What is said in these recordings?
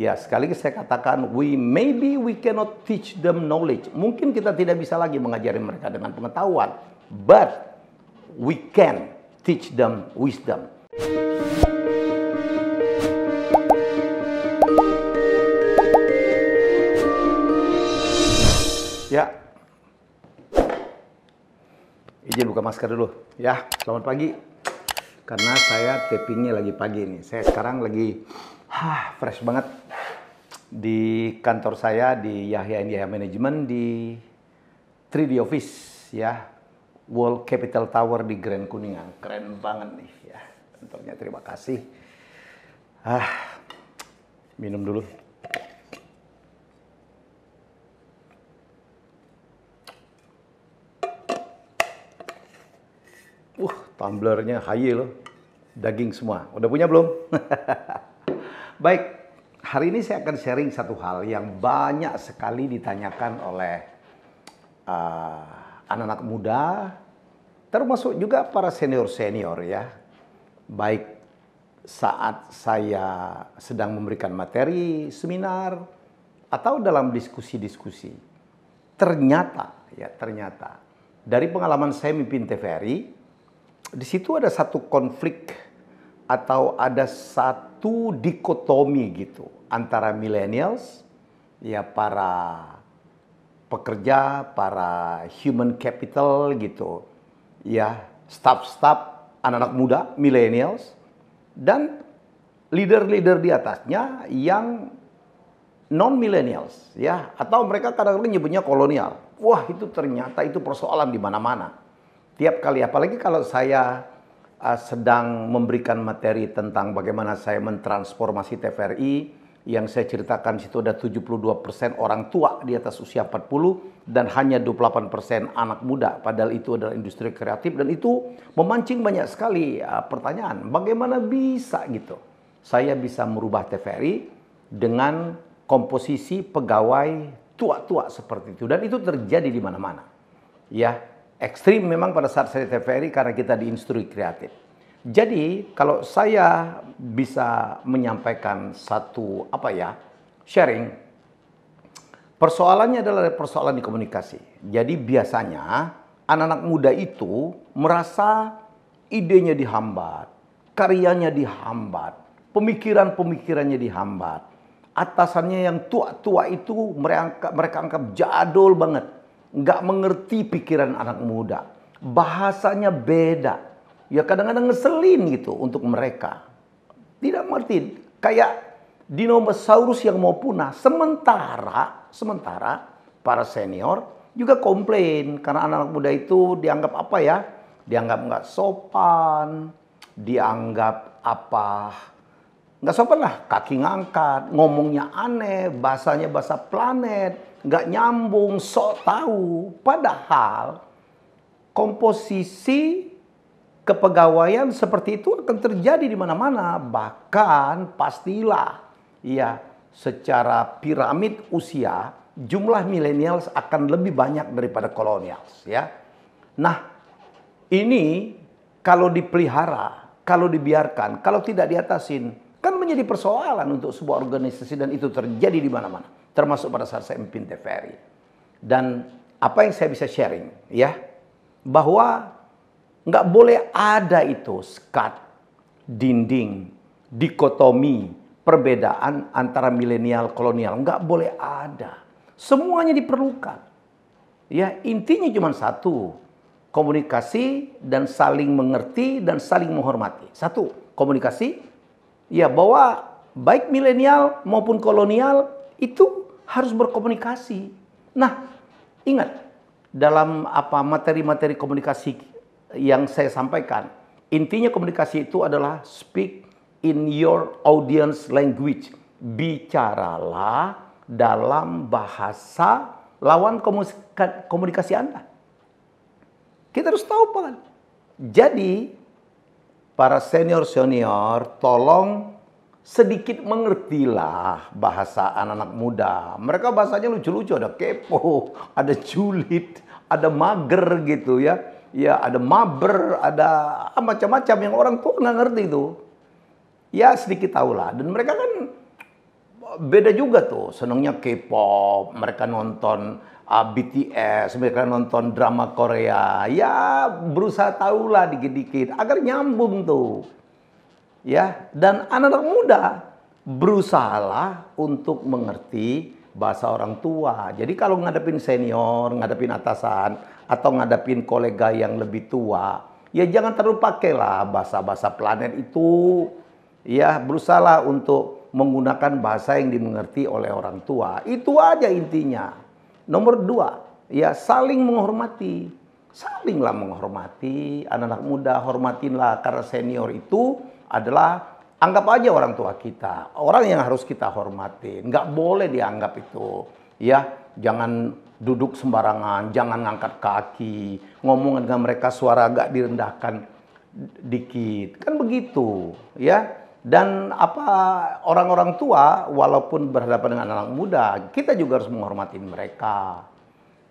Ya, sekali lagi saya katakan, maybe we cannot teach them knowledge. Mungkin kita tidak bisa lagi mengajari mereka dengan pengetahuan, but we can teach them wisdom. Ya, izin buka masker dulu. Ya, selamat pagi. Karena saya tapingnya lagi pagi nih. Saya sekarang lagi fresh banget di kantor saya di Yahya India Management di 3D Office ya, World Capital Tower di Grand Kuningan. Keren banget nih ya. Tentunya terima kasih. Minum dulu. Tumblernya high loh. Daging semua. Udah punya belum? Baik. Hari ini saya akan sharing satu hal yang banyak sekali ditanyakan oleh anak-anak muda, termasuk juga para senior-senior ya. Baik saat saya sedang memberikan materi, seminar, atau dalam diskusi-diskusi. Ternyata dari pengalaman saya mimpin TVRI, di situ ada satu konflik atau ada satu dikotomi gitu antara millennials, ya para pekerja, para human capital gitu, ya staff-staff anak-anak muda, millennials, dan leader-leader di atasnya yang non-millennials, ya, atau mereka kadang-kadang nyebutnya kolonial. Wah, itu ternyata itu persoalan di mana-mana. Tiap kali, apalagi kalau saya sedang memberikan materi tentang bagaimana saya mentransformasi TVRI, yang saya ceritakan di situ ada 72% orang tua di atas usia 40 dan hanya 28% anak muda, padahal itu adalah industri kreatif, dan itu memancing banyak sekali pertanyaan. Bagaimana bisa gitu? Saya bisa merubah TVRI dengan komposisi pegawai tua-tua seperti itu, dan itu terjadi di mana-mana. Ya, ekstrim memang pada saat saya TVRI karena kita di industri kreatif. Jadi kalau saya bisa menyampaikan satu sharing, persoalannya adalah persoalan di komunikasi. Jadi biasanya anak-anak muda itu merasa idenya dihambat, karyanya dihambat, pemikirannya dihambat. Atasannya yang tua-tua itu mereka anggap jadul banget. Nggak mengerti pikiran anak muda. Bahasanya beda. Ya kadang-kadang ngeselin gitu untuk mereka. Tidak mengerti. Kayak dinosaurus yang mau punah. Sementara para senior juga komplain. Karena anak-anak muda itu dianggap dianggap nggak sopan. Dianggap nggak sopan lah. Kaki ngangkat. Ngomongnya aneh. Bahasanya bahasa planet. Nggak nyambung, sok tahu. Padahal komposisi kepegawaian seperti itu akan terjadi di mana-mana. Bahkan pastilah ya secara piramid usia jumlah millennials akan lebih banyak daripada kolonials ya. Nah, ini kalau dipelihara, kalau dibiarkan, kalau tidak diatasin, kan menjadi persoalan untuk sebuah organisasi, dan itu terjadi di mana-mana. Termasuk pada saat saya memimpin TVRI. Dan apa yang saya bisa sharing ya, bahwa nggak boleh ada itu sekat, dinding, dikotomi, perbedaan antara milenial kolonial. Nggak boleh ada. Semuanya diperlukan. Ya, intinya cuma satu, komunikasi dan saling mengerti dan saling menghormati. Satu, komunikasi. Ya, bahwa baik milenial maupun kolonial itu harus berkomunikasi. Nah, ingat dalam materi-materi komunikasi yang saya sampaikan, intinya komunikasi itu adalah speak in your audience language. Bicaralah dalam bahasa lawan komunikasi Anda. Kita harus tahu kan. Jadi para senior-senior tolong sedikit mengertilah bahasa anak-anak muda. Mereka bahasanya lucu-lucu, ada kepo, ada julid, ada mager gitu ya. Ya, ada maber, ada macam-macam yang orang tua nggak ngerti itu. Ya, sedikit tahulah. Dan mereka kan beda juga tuh, senangnya K-pop, mereka nonton BTS, mereka nonton drama Korea. Ya, berusaha tahulah dikit-dikit agar nyambung tuh. Ya, dan anak-anak muda berusahalah untuk mengerti bahasa orang tua. Jadi kalau ngadepin senior, ngadepin atasan, atau ngadepin kolega yang lebih tua, ya jangan terlalu pakailah bahasa-bahasa planet itu. Ya, berusahalah untuk menggunakan bahasa yang dimengerti oleh orang tua. Itu aja intinya. Nomor dua, ya saling menghormati. Salinglah menghormati anak-anak muda, hormatinlah karena senior itu adalah anggap aja orang tua kita, orang yang harus kita hormati. Nggak boleh dianggap itu, ya jangan duduk sembarangan, jangan ngangkat kaki, ngomong dengan mereka suara agak direndahkan dikit, kan begitu, ya. Dan orang-orang tua walaupun berhadapan dengan anak muda, kita juga harus menghormati mereka.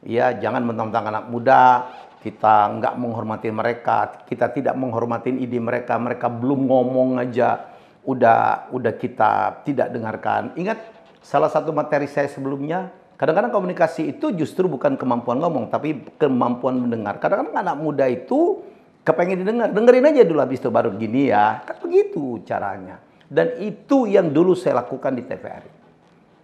Ya, jangan mentang-mentang anak muda kita nggak menghormati mereka, kita tidak menghormati ide mereka, mereka belum ngomong aja udah kita tidak dengarkan. Ingat salah satu materi saya sebelumnya, kadang-kadang komunikasi itu justru bukan kemampuan ngomong, tapi kemampuan mendengar. Kadang-kadang anak muda itu kepengen didengar, dengerin aja dulu habis itu baru gini ya. Kan begitu caranya. Dan itu yang dulu saya lakukan di TVRI.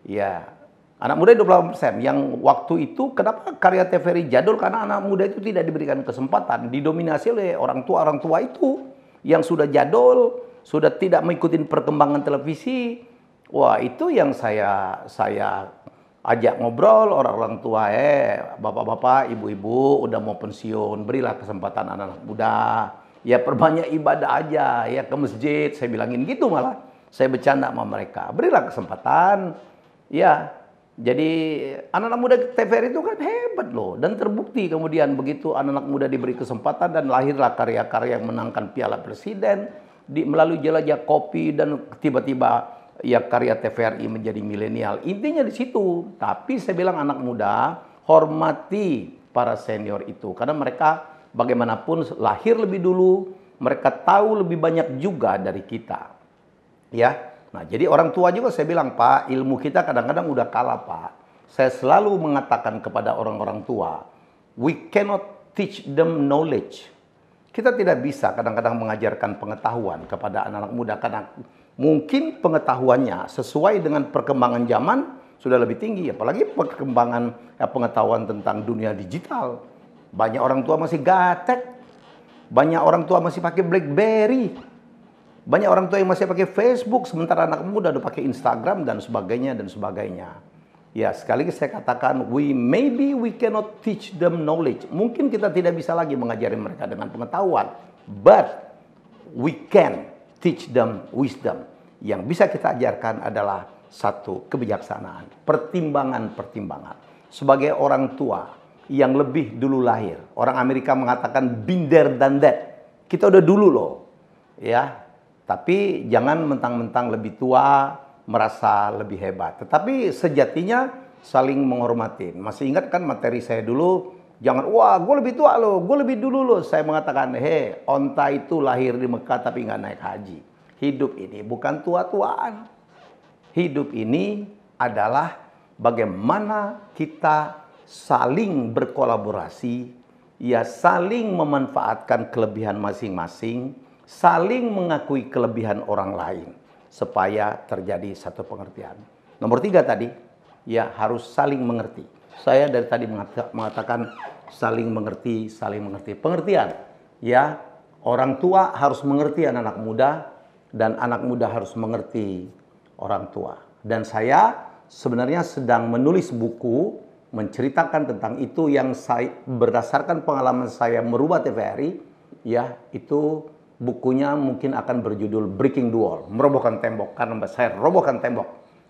Ya, anak muda 28%. Yang waktu itu kenapa karya TVRI jadul? Karena anak muda itu tidak diberikan kesempatan. Didominasi oleh orang tua itu yang sudah jadul, sudah tidak mengikuti perkembangan televisi. Wah, itu yang saya ajak ngobrol orang-orang tua, bapak-bapak, ibu-ibu udah mau pensiun, berilah kesempatan anak-anak muda. Ya perbanyak ibadah aja, ya ke masjid, saya bilangin gitu malah. Saya bercanda sama mereka, berilah kesempatan. Ya, jadi anak-anak muda TVRI itu kan hebat loh. Dan terbukti kemudian begitu anak-anak muda diberi kesempatan dan lahirlah karya-karya yang menangkan Piala Presiden. Melalui jelajah kopi dan tiba-tiba ya karya TVRI menjadi milenial. Intinya di situ. Tapi saya bilang anak muda, hormati para senior itu. Karena mereka bagaimanapun lahir lebih dulu, mereka tahu lebih banyak juga dari kita. Ya. Nah, jadi orang tua juga saya bilang, Pak, ilmu kita kadang-kadang udah kalah, Pak. Saya selalu mengatakan kepada orang-orang tua, we cannot teach them knowledge. Kita tidak bisa kadang-kadang mengajarkan pengetahuan kepada anak-anak muda karena mungkin pengetahuannya sesuai dengan perkembangan zaman sudah lebih tinggi, apalagi perkembangan pengetahuan tentang dunia digital. Banyak orang tua masih gaptek, banyak orang tua masih pakai BlackBerry, banyak orang tua yang masih pakai Facebook, sementara anak muda udah pakai Instagram dan sebagainya dan sebagainya. Ya, sekali lagi saya katakan, maybe we cannot teach them knowledge. Mungkin kita tidak bisa lagi mengajari mereka dengan pengetahuan, but we can teach them wisdom. Yang bisa kita ajarkan adalah satu, kebijaksanaan, pertimbangan-pertimbangan. Sebagai orang tua yang lebih dulu lahir, orang Amerika mengatakan been there done that. Kita udah dulu loh, ya. Tapi jangan mentang-mentang lebih tua merasa lebih hebat. Tetapi sejatinya saling menghormati. Masih ingat kan materi saya dulu? Jangan, wah gue lebih tua loh, gue lebih dulu loh. Saya mengatakan, onta itu lahir di Mekah tapi nggak naik haji. Hidup ini bukan tua-tuaan. Hidup ini adalah bagaimana kita saling berkolaborasi, ya saling memanfaatkan kelebihan masing-masing, saling mengakui kelebihan orang lain, supaya terjadi satu pengertian. Nomor 3 tadi, ya harus saling mengerti. Saya dari tadi mengatakan saling mengerti, saling mengerti. Pengertian, ya orang tua harus mengerti anak-anak muda, dan anak muda harus mengerti orang tua. Dan saya sebenarnya sedang menulis buku menceritakan tentang itu yang saya berdasarkan pengalaman saya merubah TVRI, ya itu bukunya mungkin akan berjudul Breaking the Wall, merobohkan tembok, karena saya robohkan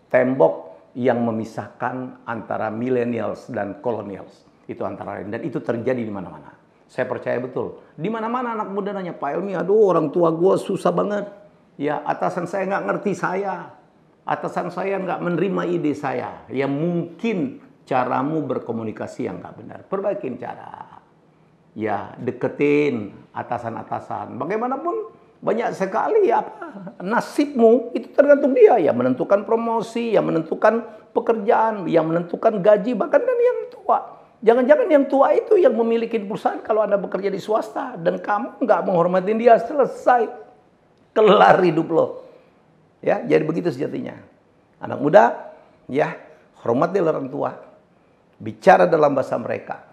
tembok yang memisahkan antara millennials dan colonials, itu antara lain, dan itu terjadi di mana-mana. Saya percaya betul, di mana-mana anak muda nanya, Pak Helmy, aduh orang tua gue susah banget, ya atasan saya nggak ngerti saya, atasan saya nggak menerima ide saya, ya mungkin caramu berkomunikasi yang nggak benar, perbaikin cara. Ya, deketin atasan-atasan. Bagaimanapun banyak sekali apa nasibmu itu tergantung dia, yang menentukan promosi, yang menentukan pekerjaan, yang menentukan gaji, bahkan kan yang tua. Jangan-jangan yang tua itu yang memiliki perusahaan kalau Anda bekerja di swasta dan kamu nggak menghormatin dia, selesai, kelar hidup lo. Ya, jadi begitu sejatinya. Anak muda, ya, hormati orang tua, bicara dalam bahasa mereka,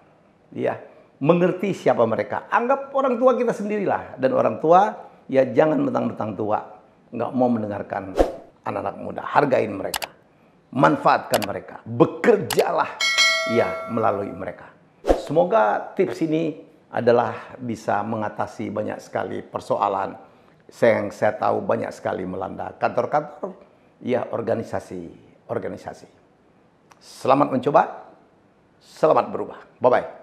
ya, mengerti siapa mereka. Anggap orang tua kita sendirilah, dan orang tua, ya jangan mentang-mentang tua, nggak mau mendengarkan anak-anak muda. Hargain mereka, manfaatkan mereka, bekerjalah, ya, melalui mereka. Semoga tips ini adalah bisa mengatasi banyak sekali persoalan yang saya tahu banyak sekali melanda kantor-kantor, ya, organisasi. Selamat mencoba, selamat berubah. Bye-bye.